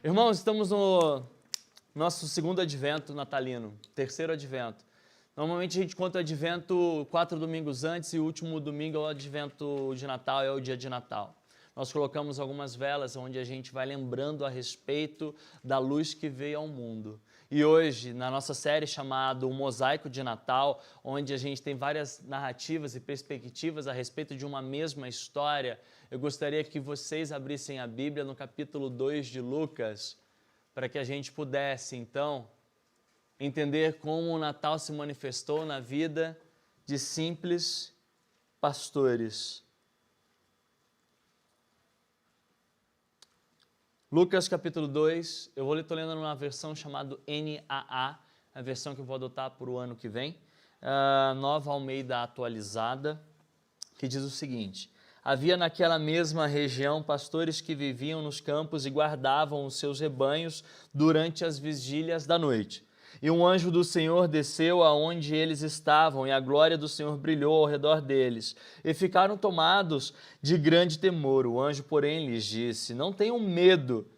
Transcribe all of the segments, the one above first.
Irmãos, estamos no nosso segundo advento natalino, terceiro advento. Normalmente a gente conta o advento 4 domingos antes e o último domingo é o advento de Natal, é o dia de Natal. Nós colocamos algumas velas onde a gente vai lembrando a respeito da luz que veio ao mundo. E hoje, na nossa série chamada O Mosaico de Natal, onde a gente tem várias narrativas e perspectivas a respeito de uma mesma história, eu gostaria que vocês abrissem a Bíblia no capítulo 2 de Lucas, para que a gente pudesse, então, entender como o Natal se manifestou na vida de simples pastores. Lucas capítulo 2, eu estou lendo numa versão chamada NAA, a versão que eu vou adotar para o ano que vem, Nova Almeida Atualizada, que diz o seguinte: havia naquela mesma região pastores que viviam nos campos e guardavam os seus rebanhos durante as vigílias da noite. E um anjo do Senhor desceu aonde eles estavam, e a glória do Senhor brilhou ao redor deles. E ficaram tomados de grande temor. O anjo, porém, lhes disse: não tenham medo,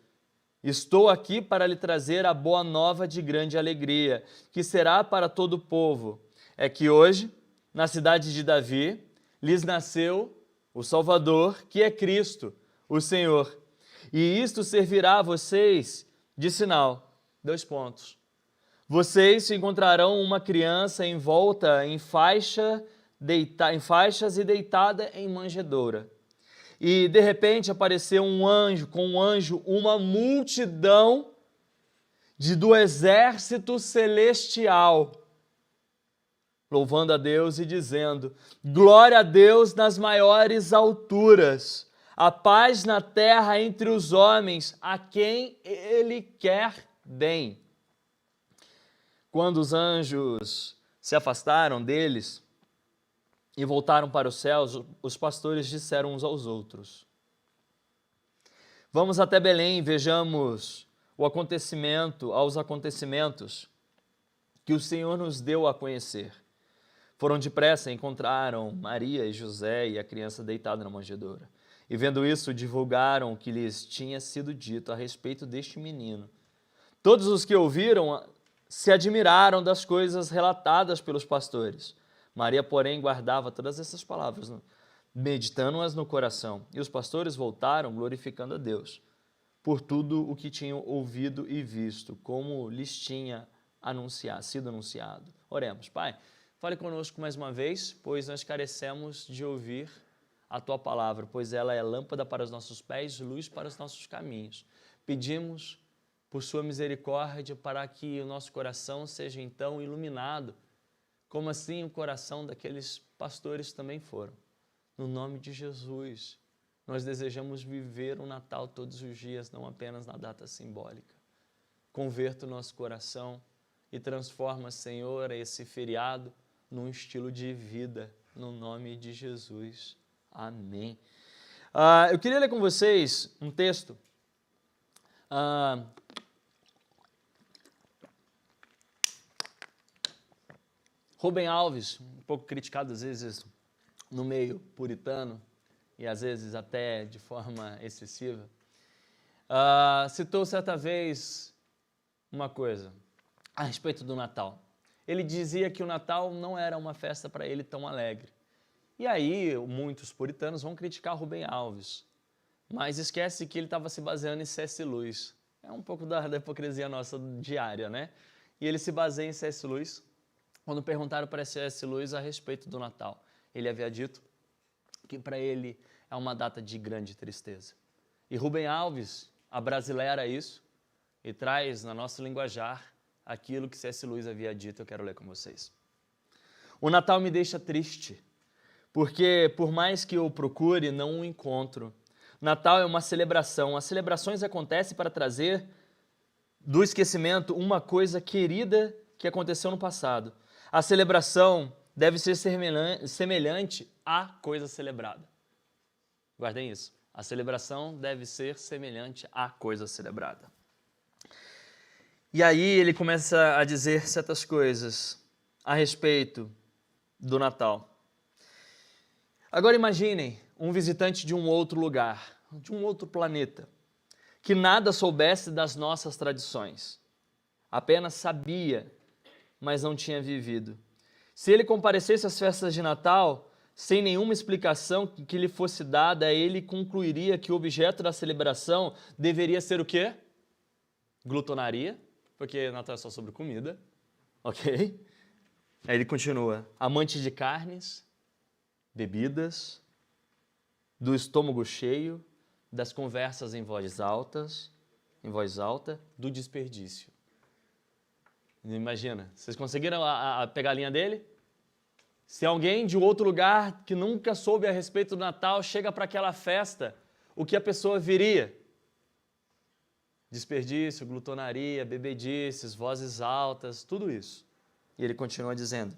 estou aqui para lhe trazer a boa nova de grande alegria, que será para todo o povo. É que hoje, na cidade de Davi, lhes nasceu o Salvador, que é Cristo, o Senhor. E isto servirá a vocês de sinal. 2 pontos. Vocês encontrarão uma criança envolta em faixas e deitada em manjedoura. E de repente apareceu com um anjo, uma multidão do exército celestial, louvando a Deus e dizendo: glória a Deus nas maiores alturas, a paz na terra entre os homens, a quem Ele quer bem. Quando os anjos se afastaram deles e voltaram para os céus, os pastores disseram uns aos outros: vamos até Belém e vejamos aos acontecimentos que o Senhor nos deu a conhecer. Foram depressa e encontraram Maria e José e a criança deitada na manjedoura. E vendo isso, divulgaram o que lhes tinha sido dito a respeito deste menino. Todos os que ouviram se admiraram das coisas relatadas pelos pastores. Maria, porém, guardava todas essas palavras, meditando-as no coração. E os pastores voltaram, glorificando a Deus por tudo o que tinham ouvido e visto, como lhes tinha sido anunciado. Oremos. Pai, fale conosco mais uma vez, pois nós carecemos de ouvir a Tua palavra, pois ela é lâmpada para os nossos pés, luz para os nossos caminhos. Pedimos por Sua misericórdia, para que o nosso coração seja então iluminado, como assim o coração daqueles pastores também foram. No nome de Jesus, nós desejamos viver o Natal todos os dias, não apenas na data simbólica. Converta o nosso coração e transforma, Senhor, esse feriado num estilo de vida, no nome de Jesus. Amém. Eu queria ler com vocês um texto Rubem Alves, um pouco criticado às vezes no meio puritano e às vezes até de forma excessiva, citou certa vez uma coisa a respeito do Natal. Ele dizia que o Natal não era uma festa para ele tão alegre. E aí muitos puritanos vão criticar Rubem Alves, mas esquece que ele estava se baseando em C.S. Lewis. É um pouco da hipocrisia nossa diária, né? E ele se baseia em C.S. Lewis. Quando perguntaram para C.S. Lewis a respeito do Natal, ele havia dito que para ele é uma data de grande tristeza. E Rubem Alves abrasileira isso e traz na nossa linguajar aquilo que C.S. Lewis havia dito. Eu quero ler com vocês. O Natal me deixa triste, porque por mais que eu procure, não o encontro. Natal é uma celebração. As celebrações acontecem para trazer do esquecimento uma coisa querida que aconteceu no passado. A celebração deve ser semelhante à coisa celebrada. Guardem isso. A celebração deve ser semelhante à coisa celebrada. E aí ele começa a dizer certas coisas a respeito do Natal. Agora imaginem um visitante de um outro lugar, de um outro planeta, que nada soubesse das nossas tradições. Apenas sabia, mas não tinha vivido. Se ele comparecesse às festas de Natal, sem nenhuma explicação que lhe fosse dada, ele concluiria que o objeto da celebração deveria ser o quê? Glutonaria, porque Natal é só sobre comida, ok? Aí ele continua, amante de carnes, bebidas, do estômago cheio, das conversas em voz alta, do desperdício. Imagina, vocês conseguiram pegar a linha dele? Se alguém de outro lugar que nunca soube a respeito do Natal chega para aquela festa, o que a pessoa viria? Desperdício, glutonaria, bebedices, vozes altas, tudo isso. E ele continua dizendo,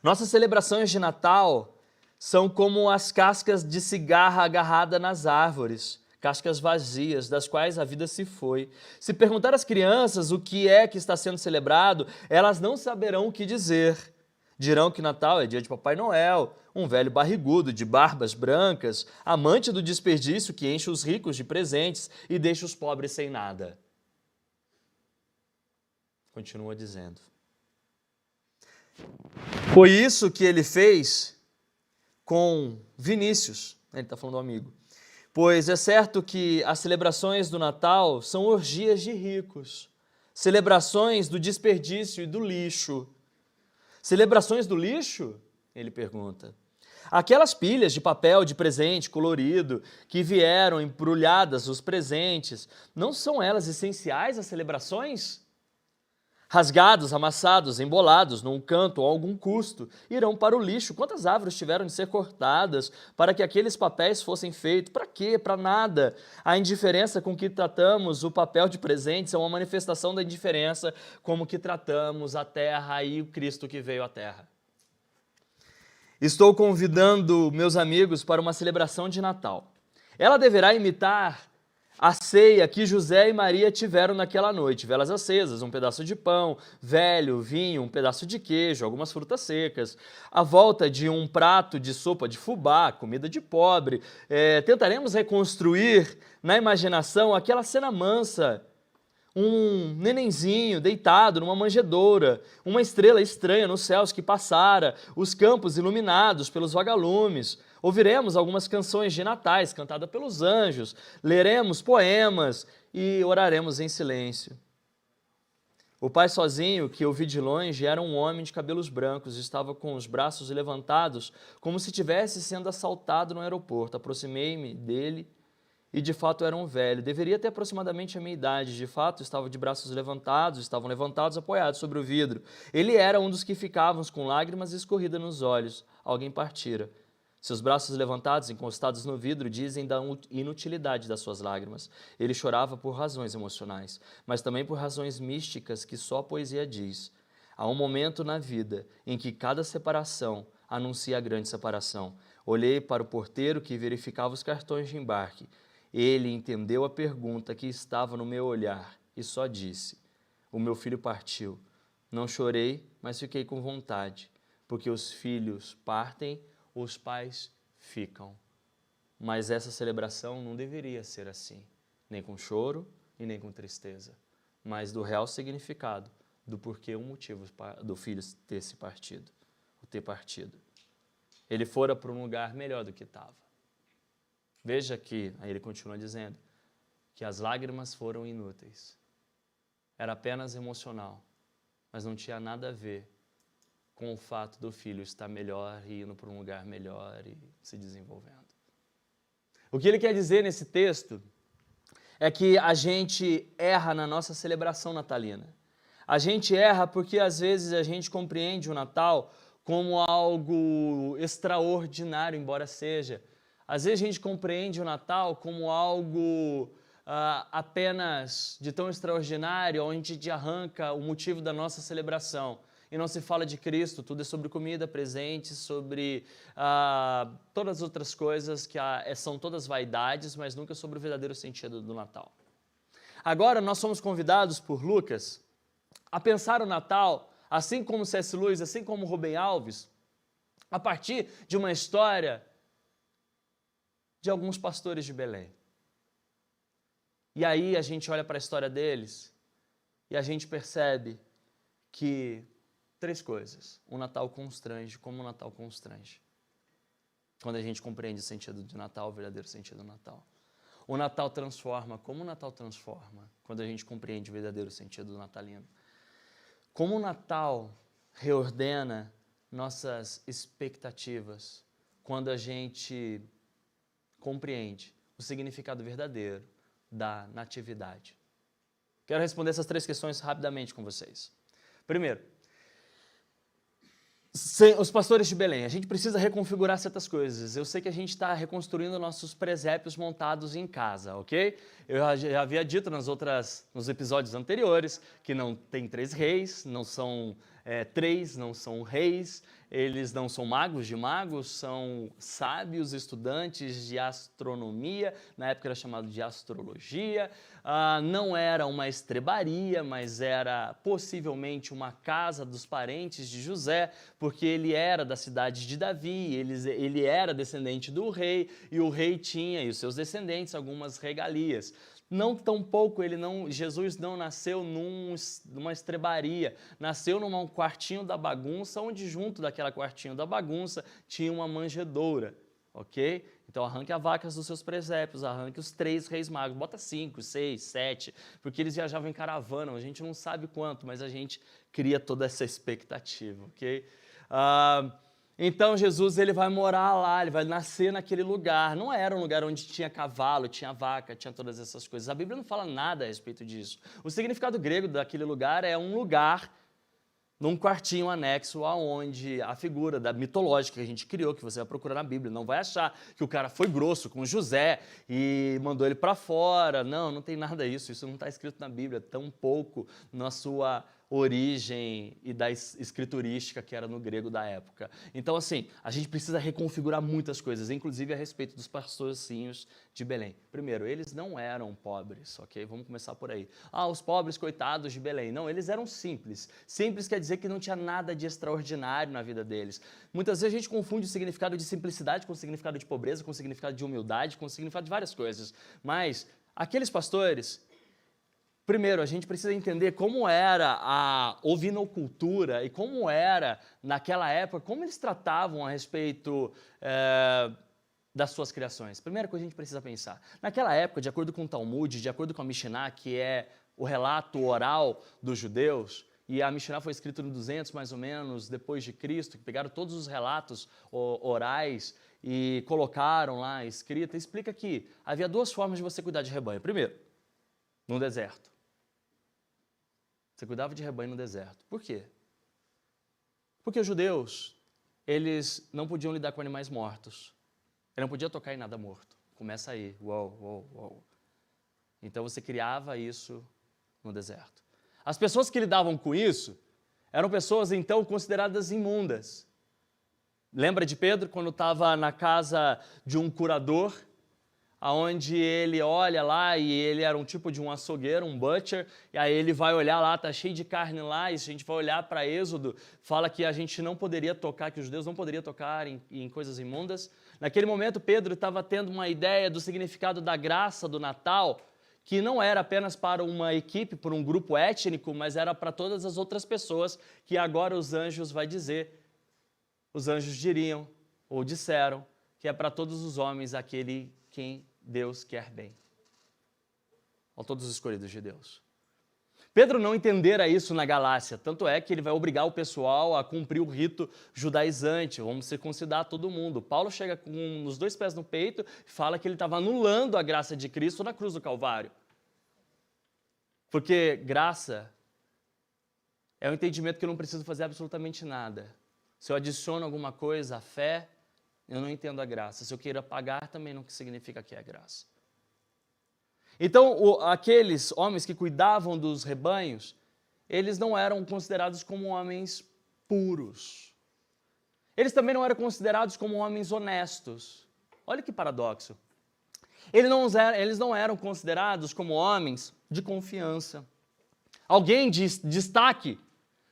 nossas celebrações de Natal são como as cascas de cigarra agarrada nas árvores, cascas vazias, das quais a vida se foi. Se perguntar às crianças o que é que está sendo celebrado, elas não saberão o que dizer. Dirão que Natal é dia de Papai Noel, um velho barrigudo de barbas brancas, amante do desperdício que enche os ricos de presentes e deixa os pobres sem nada. Continua dizendo. Foi isso que ele fez com Vinícius, ele está falando do amigo. Pois é certo que as celebrações do Natal são orgias de ricos, celebrações do desperdício e do lixo. Celebrações do lixo? Ele pergunta. Aquelas pilhas de papel de presente colorido que vieram embrulhadas os presentes, não são elas essenciais às celebrações? Rasgados, amassados, embolados num canto ou a algum custo, irão para o lixo. Quantas árvores tiveram de ser cortadas para que aqueles papéis fossem feitos? Para quê? Para nada. A indiferença com que tratamos o papel de presentes é uma manifestação da indiferença como que tratamos a terra e o Cristo que veio à terra. Estou convidando meus amigos para uma celebração de Natal. Ela deverá imitar a ceia que José e Maria tiveram naquela noite, velas acesas, um pedaço de pão, velho, vinho, um pedaço de queijo, algumas frutas secas, a volta de um prato de sopa de fubá, comida de pobre. Tentaremos reconstruir na imaginação aquela cena mansa, um nenenzinho deitado numa manjedoura, uma estrela estranha nos céus que passara, os campos iluminados pelos vagalumes. Ouviremos algumas canções de natais cantadas pelos anjos, leremos poemas e oraremos em silêncio. O pai sozinho, que eu vi de longe, era um homem de cabelos brancos, estava com os braços levantados, como se estivesse sendo assaltado no aeroporto. Aproximei-me dele e de fato era um velho. Deveria ter aproximadamente a minha idade. De fato, estava de braços levantados, estavam levantados, apoiados sobre o vidro. Ele era um dos que ficavam com lágrimas escorridas nos olhos. Alguém partira. Seus braços levantados, encostados no vidro, dizem da inutilidade das suas lágrimas. Ele chorava por razões emocionais, mas também por razões místicas que só a poesia diz. Há um momento na vida em que cada separação anuncia a grande separação. Olhei para o porteiro que verificava os cartões de embarque. Ele entendeu a pergunta que estava no meu olhar e só disse, o meu filho partiu. Não chorei, mas fiquei com vontade, porque os filhos partem, os pais ficam. Mas essa celebração não deveria ser assim, nem com choro e nem com tristeza, mas do real significado, do porquê, o motivo do filho ter se partido, o ter partido. Ele fora para um lugar melhor do que estava. Veja que, aí ele continua dizendo, que as lágrimas foram inúteis. Era apenas emocional, mas não tinha nada a ver com o fato do filho estar melhor e indo para um lugar melhor e se desenvolvendo. O que ele quer dizer nesse texto é que a gente erra na nossa celebração natalina. A gente erra porque às vezes a gente compreende o Natal como algo extraordinário, embora seja. Às vezes a gente compreende o Natal como algo apenas de tão extraordinário, onde a gente arranca o motivo da nossa celebração. E não se fala de Cristo, tudo é sobre comida, presentes, sobre todas as outras coisas que são todas vaidades, mas nunca sobre o verdadeiro sentido do Natal. Agora nós somos convidados por Lucas a pensar o Natal, assim como C.S. Lewis, assim como Rubem Alves, a partir de uma história de alguns pastores de Belém. E aí a gente olha para a história deles e a gente percebe que 3 coisas. O Natal constrange, como o Natal constrange. Quando a gente compreende o sentido de Natal, o verdadeiro sentido do Natal. O Natal transforma, como o Natal transforma, quando a gente compreende o verdadeiro sentido do natalino. Como o Natal reordena nossas expectativas, quando a gente compreende o significado verdadeiro da natividade. Quero responder essas 3 questões rapidamente com vocês. Primeiro, os pastores de Belém, a gente precisa reconfigurar certas coisas. Eu sei que a gente está reconstruindo nossos presépios montados em casa, ok? Eu já havia dito nos episódios anteriores que não tem 3 reis, não são 3, não são reis, eles não são magos de magos, são sábios estudantes de astronomia, na época era chamado de astrologia, não era uma estrebaria, mas era possivelmente uma casa dos parentes de José, porque ele era da cidade de Davi, ele era descendente do rei, e o rei tinha, e os seus descendentes, algumas regalias. Não tão pouco, Jesus não nasceu numa estrebaria, nasceu num quartinho da bagunça, onde junto daquela quartinho da bagunça tinha uma manjedoura, ok? Então arranque as vacas dos seus presépios, arranque os 3 reis magos, bota 5, 6, 7, porque eles viajavam em caravana, a gente não sabe quanto, mas a gente cria toda essa expectativa, ok? Então Jesus ele vai morar lá, ele vai nascer naquele lugar. Não era um lugar onde tinha cavalo, tinha vaca, tinha todas essas coisas. A Bíblia não fala nada a respeito disso. O significado grego daquele lugar é um lugar num quartinho anexo aonde a figura mitológica que a gente criou, que você vai procurar na Bíblia, não vai achar que o cara foi grosso com José e mandou ele para fora. Não tem nada disso. Isso não está escrito na Bíblia, tão pouco na sua origem e da escriturística que era no grego da época. Então, assim, a gente precisa reconfigurar muitas coisas, inclusive a respeito dos pastorzinhos de Belém. Primeiro, eles não eram pobres, ok? Vamos começar por aí. Os pobres coitados de Belém. Não, eles eram simples. Simples quer dizer que não tinha nada de extraordinário na vida deles. Muitas vezes a gente confunde o significado de simplicidade com o significado de pobreza, com o significado de humildade, com o significado de várias coisas. Mas aqueles pastores... Primeiro, a gente precisa entender como era a ovinocultura e como era, naquela época, como eles tratavam a respeito das suas criações. Primeira coisa que a gente precisa pensar. Naquela época, de acordo com o Talmud, de acordo com a Mishnah, que é o relato oral dos judeus, e a Mishnah foi escrita no 200, mais ou menos, depois de Cristo, que pegaram todos os relatos orais e colocaram lá escrita, explica que havia 2 formas de você cuidar de rebanho. Primeiro, no deserto. Você cuidava de rebanho no deserto. Por quê? Porque os judeus, eles não podiam lidar com animais mortos. Ele não podia tocar em nada morto. Começa aí. Uou. Então você criava isso no deserto. As pessoas que lidavam com isso eram pessoas, então, consideradas imundas. Lembra de Pedro, quando estava na casa de um curador, aonde ele olha lá e ele era um tipo de um açougueiro, um butcher, e aí ele vai olhar lá, tá cheio de carne lá, e se a gente vai olhar para Êxodo, fala que a gente não poderia tocar, que os judeus não poderiam tocar em coisas imundas. Naquele momento, Pedro estava tendo uma ideia do significado da graça do Natal, que não era apenas para uma equipe, por um grupo étnico, mas era para todas as outras pessoas, que agora os anjos os anjos diriam, ou disseram, que é para todos os homens aquele quem Deus quer bem. A todos os escolhidos de Deus. Pedro não entendera isso na Galácia, tanto é que ele vai obrigar o pessoal a cumprir o rito judaizante, vamos circuncidar todo mundo. Paulo chega com os 2 pés no peito e fala que ele estava anulando a graça de Cristo na cruz do Calvário. Porque graça é o entendimento que eu não preciso fazer absolutamente nada. Se eu adiciono alguma coisa à fé, eu não entendo a graça. Se eu queira pagar, também não significa que é graça. Então, aqueles homens que cuidavam dos rebanhos, eles não eram considerados como homens puros. Eles também não eram considerados como homens honestos. Olha que paradoxo. Eles não eram considerados como homens de confiança. Alguém de destaque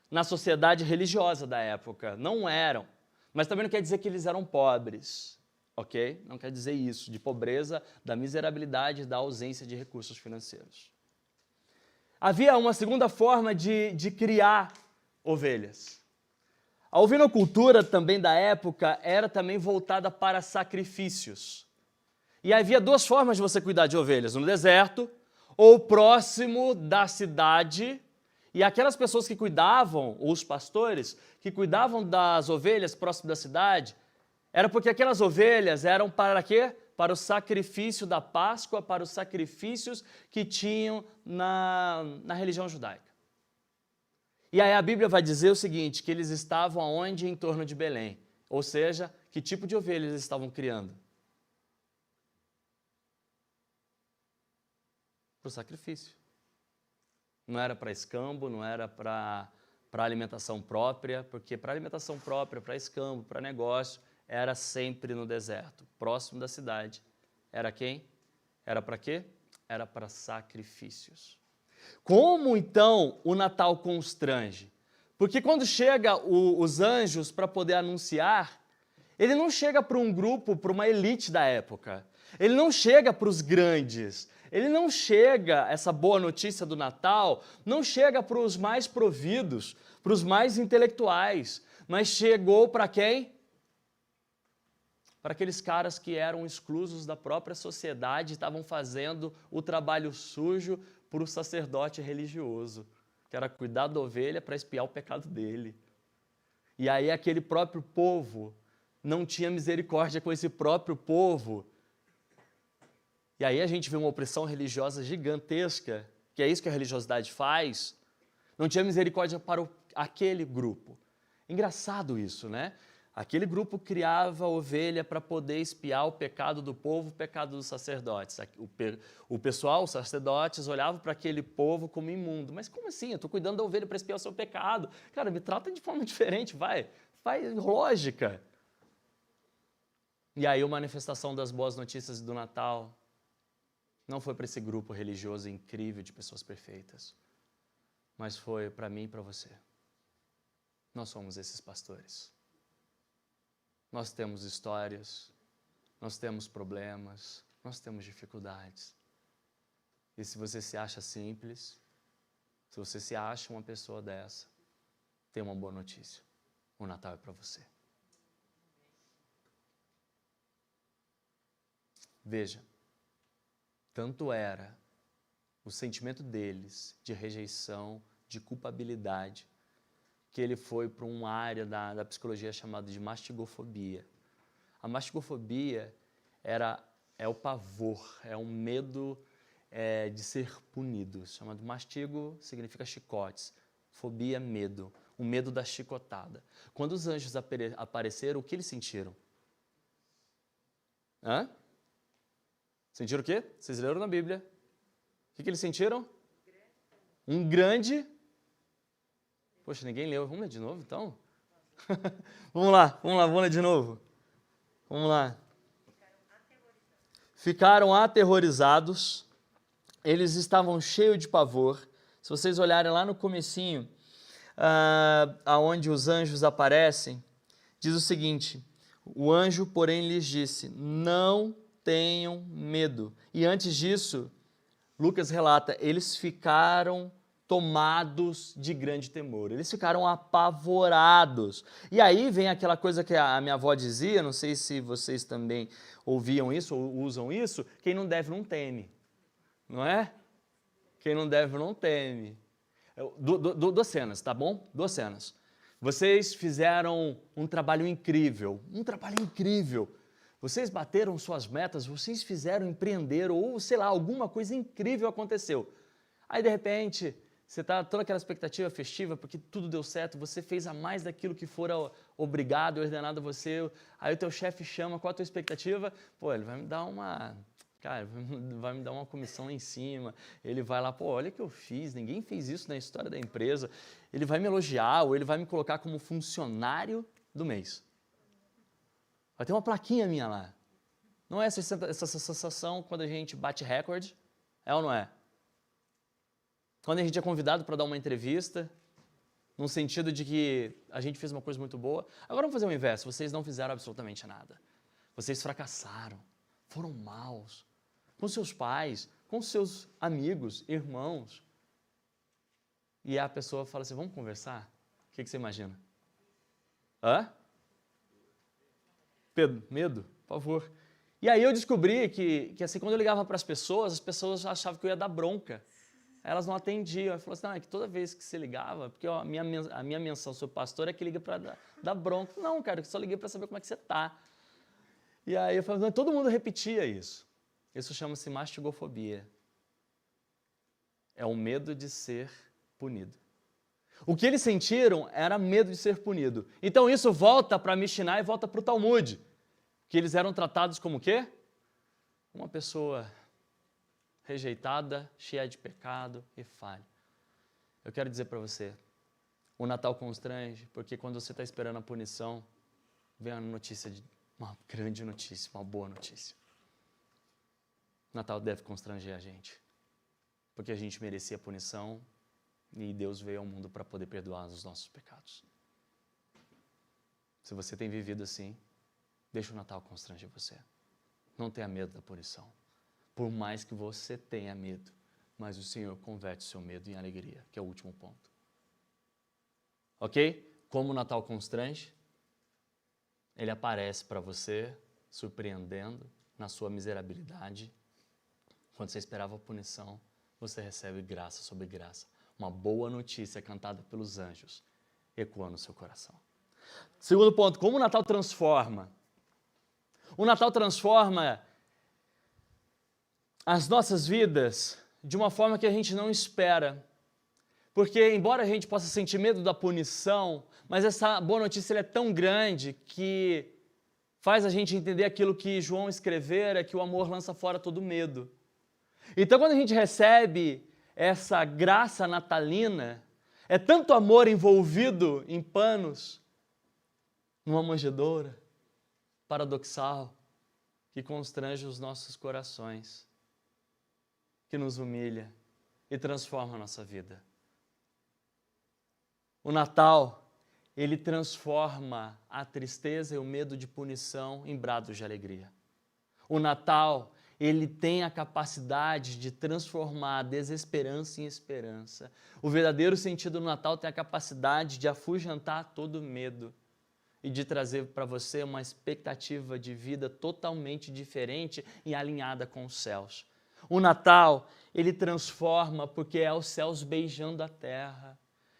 na sociedade religiosa da época. Não eram. Mas também não quer dizer que eles eram pobres. ok? Não quer dizer isso, de pobreza, da miserabilidade, da ausência de recursos financeiros. Havia uma segunda forma de criar ovelhas. A ovinocultura também da época era também voltada para sacrifícios. E havia duas formas de você cuidar de ovelhas, no deserto ou próximo da cidade. E aquelas pessoas que cuidavam, ou os pastores, que cuidavam das ovelhas próximo da cidade, era porque aquelas ovelhas eram para quê? Para o sacrifício da Páscoa, para os sacrifícios que tinham na religião judaica. E aí a Bíblia vai dizer o seguinte, que eles estavam aonde? Em torno de Belém. Ou seja, que tipo de ovelhas eles estavam criando? Para o sacrifício. Não era para escambo, não era para alimentação própria, porque para alimentação própria, para escambo, para negócio, era sempre no deserto, próximo da cidade. Era quem? Era para quê? Era para sacrifícios. Como então o Natal constrange? Porque quando chega os anjos para poder anunciar, ele não chega para um grupo, para uma elite da época. Ele não chega para os grandes. Ele não chega, essa boa notícia do Natal, não chega para os mais providos, para os mais intelectuais, mas chegou para quem? Para aqueles caras que eram exclusos da própria sociedade e estavam fazendo o trabalho sujo para o sacerdote religioso, que era cuidar da ovelha para espiar o pecado dele. E aí aquele próprio povo não tinha misericórdia com esse próprio povo. E aí a gente vê uma opressão religiosa gigantesca, que é isso que a religiosidade faz. Não tinha misericórdia para aquele grupo. Engraçado isso, né? Aquele grupo criava ovelha para poder espiar o pecado do povo, o pecado dos sacerdotes. O pessoal, os sacerdotes, olhavam para aquele povo como imundo. Mas como assim? Eu estou cuidando da ovelha para espiar o seu pecado. Cara, me trata de forma diferente, vai. Faz lógica. E aí a manifestação das boas notícias do Natal não foi para esse grupo religioso incrível de pessoas perfeitas, mas foi para mim e para você. Nós somos esses pastores. Nós temos histórias, nós temos problemas, nós temos dificuldades. E se você se acha simples, se você se acha uma pessoa dessa, tem uma boa notícia. O Natal é para você. Veja, tanto era o sentimento deles de rejeição, de culpabilidade, que ele foi para uma área da psicologia chamada de mastigofobia. A mastigofobia é o pavor, é um medo de ser punido. Chamado mastigo significa chicotes, fobia, medo, o medo da chicotada. Quando os anjos apareceram, o que eles sentiram? Hã? Sentiram o quê? Vocês leram na Bíblia. O que eles sentiram? Um grande... Poxa, ninguém leu. Vamos ler de novo, então? Vamos lá, vamos ler de novo. Vamos lá. Ficaram aterrorizados. Eles estavam cheios de pavor. Se vocês olharem lá no comecinho, aonde os anjos aparecem, diz o seguinte: o anjo, porém, lhes disse, não tenham medo. E antes disso, Lucas relata, eles ficaram tomados de grande temor. Eles ficaram apavorados. E aí vem aquela coisa que a minha avó dizia, não sei se vocês também ouviam isso ou usam isso, quem não deve não teme. Não é? Quem não deve não teme. Duas cenas, tá bom? Duas cenas. Vocês fizeram um trabalho incrível. Vocês bateram suas metas, vocês fizeram empreender ou, sei lá, alguma coisa incrível aconteceu. Aí, de repente, você está toda aquela expectativa festiva, porque tudo deu certo, você fez a mais daquilo que fora obrigado, ordenado a você, aí o teu chefe chama, qual a tua expectativa? Pô, ele vai me dar uma... Cara, vai me dar uma comissão lá em cima, ele vai lá, pô, olha o que eu fiz, ninguém fez isso na história da empresa, ele vai me elogiar ou ele vai me colocar como funcionário do mês. Vai ter uma plaquinha minha lá. Não é essa sensação quando a gente bate recorde? É ou não é? Quando a gente é convidado para dar uma entrevista, no sentido de que a gente fez uma coisa muito boa. Agora vamos fazer o inverso, vocês não fizeram absolutamente nada. Vocês fracassaram, foram maus, com seus pais, com seus amigos, irmãos. E a pessoa fala assim, vamos conversar? O que você imagina? Hã? Pedro, medo? Por favor. E aí eu descobri que assim, quando eu ligava para as pessoas achavam que eu ia dar bronca. Elas não atendiam. Eu falei assim, não, é que toda vez que você ligava, porque ó, a minha menção sobre pastor é que liga para dar bronca. Não, cara, eu só liguei para saber como é que você está. E aí eu falei, não, todo mundo repetia isso. Isso chama-se mastigofobia. É o medo de ser punido. O que eles sentiram era medo de ser punido. Então isso volta para a Mishnah e volta para o Talmud. Que eles eram tratados como o quê? Uma pessoa rejeitada, cheia de pecado e falha. Eu quero dizer para você, o Natal constrange, porque quando você está esperando a punição, vem uma grande notícia, uma boa notícia. O Natal deve constranger a gente, porque a gente merecia a punição e Deus veio ao mundo para poder perdoar os nossos pecados. Se você tem vivido assim, deixa o Natal constranger você. Não tenha medo da punição. Por mais que você tenha medo, mas o Senhor converte o seu medo em alegria, que é o último ponto. Ok? Como o Natal constrange, ele aparece para você, surpreendendo na sua miserabilidade. Quando você esperava a punição, você recebe graça sobre graça. Uma boa notícia cantada pelos anjos ecoa no seu coração. Segundo ponto, como o Natal transforma? O Natal transforma as nossas vidas de uma forma que a gente não espera. Porque, embora a gente possa sentir medo da punição, mas essa boa notícia é tão grande que faz a gente entender aquilo que João escrevera, que o amor lança fora todo medo. Então, quando a gente recebe essa graça natalina, é tanto amor envolvido em panos, numa manjedoura paradoxal, que constrange os nossos corações, que nos humilha e transforma a nossa vida. O Natal, ele transforma a tristeza e o medo de punição em brados de alegria. O Natal, ele tem a capacidade de transformar a desesperança em esperança. O verdadeiro sentido do Natal tem a capacidade de afugentar todo medo e de trazer para você uma expectativa de vida totalmente diferente e alinhada com os céus. O Natal, ele transforma porque é os céus beijando a terra.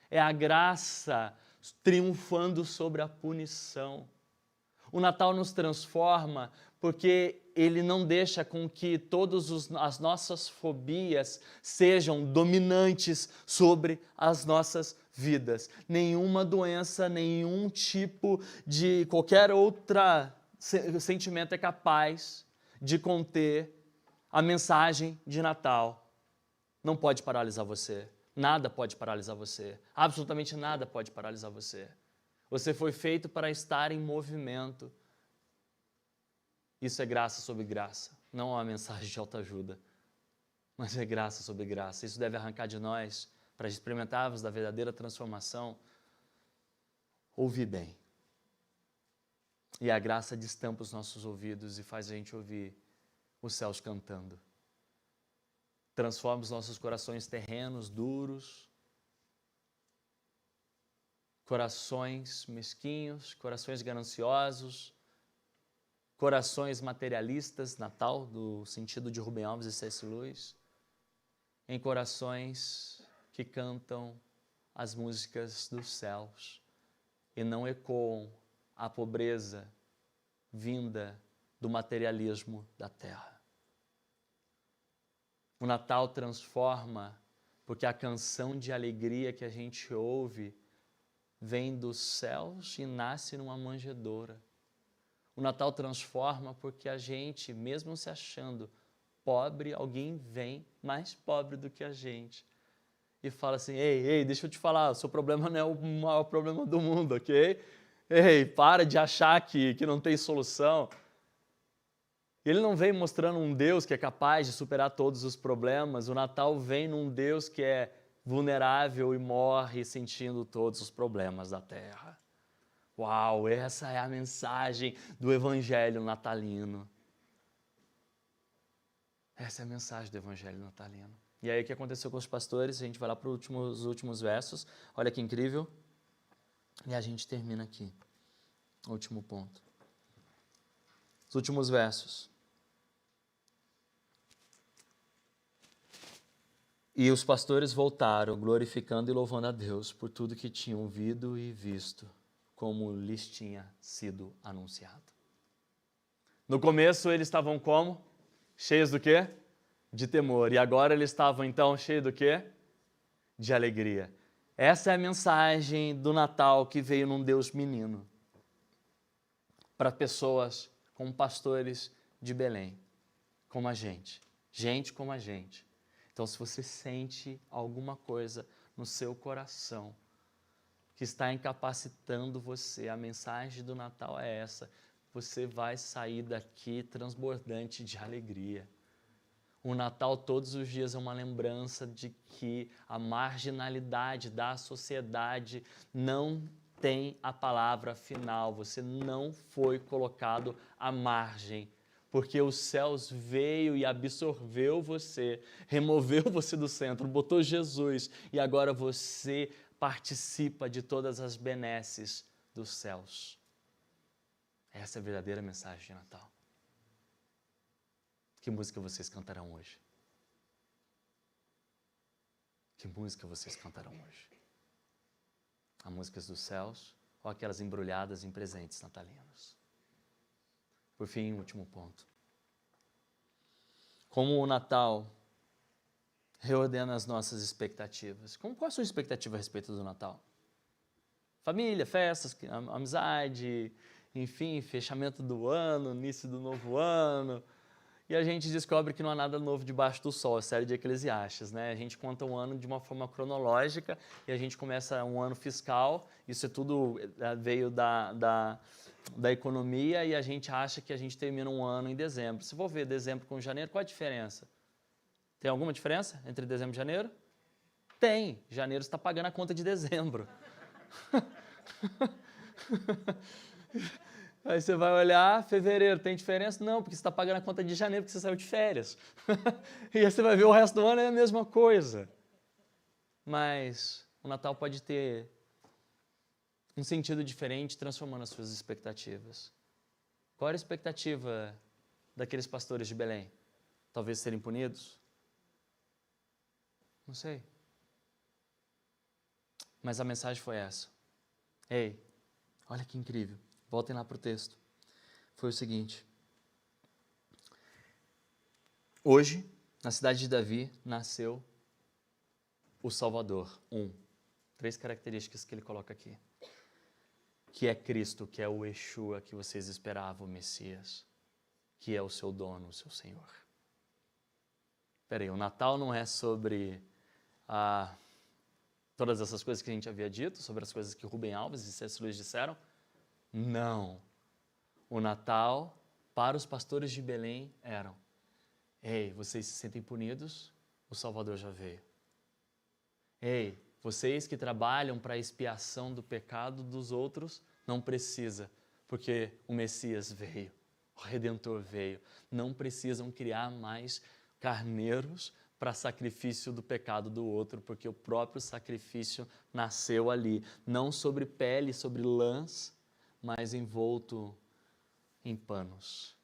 É a graça triunfando sobre a punição. O Natal nos transforma porque ele não deixa com que todas as nossas fobias sejam dominantes sobre as nossas vidas. Nenhuma doença, nenhum tipo de qualquer outro sentimento é capaz de conter a mensagem de Natal. Não pode paralisar você. Nada pode paralisar você. Absolutamente nada pode paralisar você. Você foi feito para estar em movimento. Isso é graça sobre graça. Não é uma mensagem de autoajuda, mas é graça sobre graça. Isso deve arrancar de nós, para experimentarmos da verdadeira transformação, ouvir bem. E a graça destampa os nossos ouvidos e faz a gente ouvir os céus cantando. Transforma os nossos corações terrenos, duros, corações mesquinhos, corações gananciosos, corações materialistas, Natal, do sentido de Rubem Alves e C.S. Lewis, em corações que cantam as músicas dos céus e não ecoam a pobreza vinda do materialismo da terra. O Natal transforma porque a canção de alegria que a gente ouve vem dos céus e nasce numa manjedoura. O Natal transforma porque a gente, mesmo se achando pobre, alguém vem mais pobre do que a gente e fala assim, ei, deixa eu te falar, o seu problema não é o maior problema do mundo, ok? Ei, para de achar que não tem solução. Ele não vem mostrando um Deus que é capaz de superar todos os problemas. O Natal vem num Deus que é vulnerável e morre sentindo todos os problemas da terra. Uau, essa é a mensagem do Evangelho natalino. Essa é a mensagem do Evangelho natalino. E aí o que aconteceu com os pastores? A gente vai lá para os últimos versos. Olha que incrível. E a gente termina aqui. Último ponto. Os últimos versos. E os pastores voltaram, glorificando e louvando a Deus por tudo que tinham ouvido e visto, como lhes tinha sido anunciado. No começo eles estavam como? Cheios do quê? De temor. E agora eles estavam então cheios do quê? De alegria. Essa é a mensagem do Natal que veio num Deus menino. Para pessoas como pastores de Belém, como a gente. Gente como a gente. Então, se você sente alguma coisa no seu coração que está incapacitando você, a mensagem do Natal é essa. Você vai sair daqui transbordante de alegria. O Natal todos os dias é uma lembrança de que a marginalidade da sociedade não tem a palavra final. Você não foi colocado à margem. Porque os céus veio e absorveu você, removeu você do centro, botou Jesus e agora você participa de todas as benesses dos céus. Essa é a verdadeira mensagem de Natal. Que música vocês cantarão hoje? Que música vocês cantarão hoje? As músicas dos céus ou aquelas embrulhadas em presentes natalinos? Por fim, último ponto. Como o Natal reordena as nossas expectativas. Qual é a sua expectativa a respeito do Natal? Família, festas, amizade, enfim, fechamento do ano, início do novo ano. E a gente descobre que não há nada novo debaixo do sol, a série de Eclesiastes, né? A gente conta um ano de uma forma cronológica e a gente começa um ano fiscal, isso é tudo veio da economia e a gente acha que a gente termina um ano em dezembro. Se for ver dezembro com janeiro, qual a diferença? Tem alguma diferença entre dezembro e janeiro? Tem. Janeiro está pagando a conta de dezembro. Aí você vai olhar, fevereiro, tem diferença? Não, porque você está pagando a conta de janeiro porque você saiu de férias. E aí você vai ver o resto do ano é a mesma coisa. Mas o Natal pode ter um sentido diferente, transformando as suas expectativas. Qual era a expectativa daqueles pastores de Belém? Talvez serem punidos? Não sei. Mas a mensagem foi essa. Ei, olha que incrível. Voltem lá para o texto. Foi o seguinte. Hoje, na cidade de Davi, nasceu o Salvador. 3 características que ele coloca aqui. Que é Cristo, que é o Yeshua que vocês esperavam, o Messias. Que é o seu dono, o seu Senhor. Peraí, o Natal não é sobre todas essas coisas que a gente havia dito, sobre as coisas que Rubem Alves e C.S. Lewis disseram? Não. O Natal, para os pastores de Belém, eram: ei, vocês se sentem punidos? O Salvador já veio. Ei, vocês que trabalham para a expiação do pecado dos outros, não precisa, porque o Messias veio, o Redentor veio. Não precisam criar mais carneiros para sacrifício do pecado do outro, porque o próprio sacrifício nasceu ali, não sobre pele, sobre lãs, mas envolto em panos.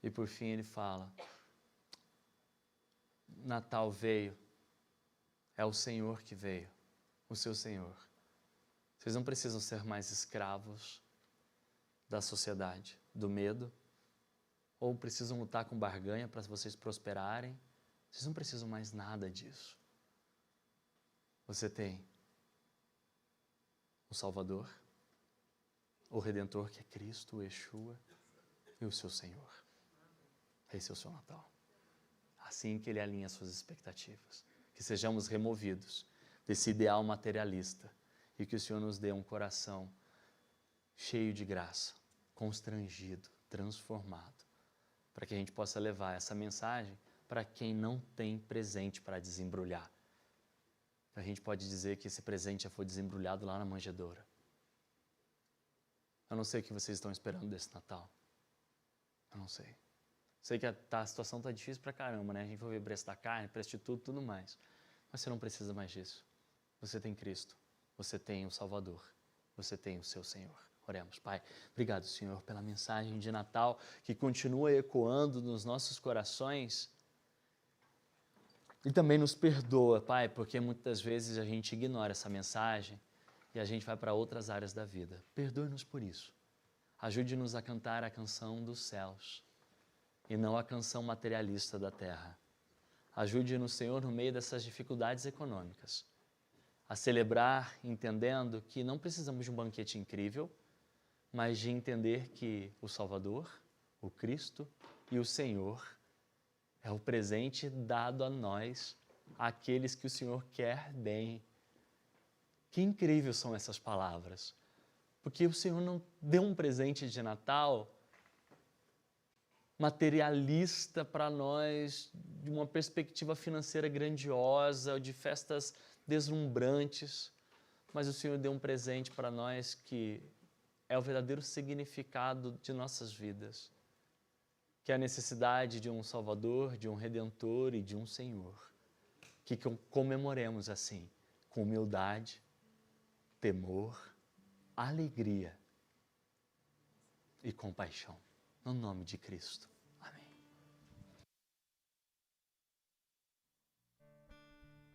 E por fim ele fala: Natal veio, é o Senhor que veio, o seu Senhor. Vocês não precisam ser mais escravos da sociedade, do medo, ou precisam lutar com barganha para vocês prosperarem. Vocês não precisam mais nada disso. Você tem o Salvador, o Redentor, que é Cristo, o Yeshua, e o seu Senhor. Esse é o seu Natal. Assim que ele alinha as suas expectativas. Que sejamos removidos desse ideal materialista e que o Senhor nos dê um coração cheio de graça, constrangido, transformado, para que a gente possa levar essa mensagem para quem não tem presente para desembrulhar. A gente pode dizer que esse presente já foi desembrulhado lá na manjedoura. Eu não sei o que vocês estão esperando desse Natal. Eu não sei. Sei que a situação está difícil pra caramba, né? A gente vai ver o preço da carne, preço de tudo, tudo mais. Mas você não precisa mais disso. Você tem Cristo. Você tem o Salvador. Você tem o seu Senhor. Oremos, Pai. Obrigado, Senhor, pela mensagem de Natal que continua ecoando nos nossos corações. E também nos perdoa, Pai, porque muitas vezes a gente ignora essa mensagem e a gente vai para outras áreas da vida. Perdoe-nos por isso. Ajude-nos a cantar a canção dos céus e não a canção materialista da terra. Ajude-nos, Senhor, no meio dessas dificuldades econômicas, a celebrar entendendo que não precisamos de um banquete incrível, mas de entender que o Salvador, o Cristo e o Senhor é o presente dado a nós, àqueles que o Senhor quer bem. Que incrível são essas palavras, porque o Senhor não deu um presente de Natal materialista para nós, de uma perspectiva financeira grandiosa, de festas deslumbrantes, mas o Senhor deu um presente para nós que é o verdadeiro significado de nossas vidas, que é a necessidade de um Salvador, de um Redentor e de um Senhor, que comemoremos assim, com humildade, temor, alegria e compaixão, no nome de Cristo.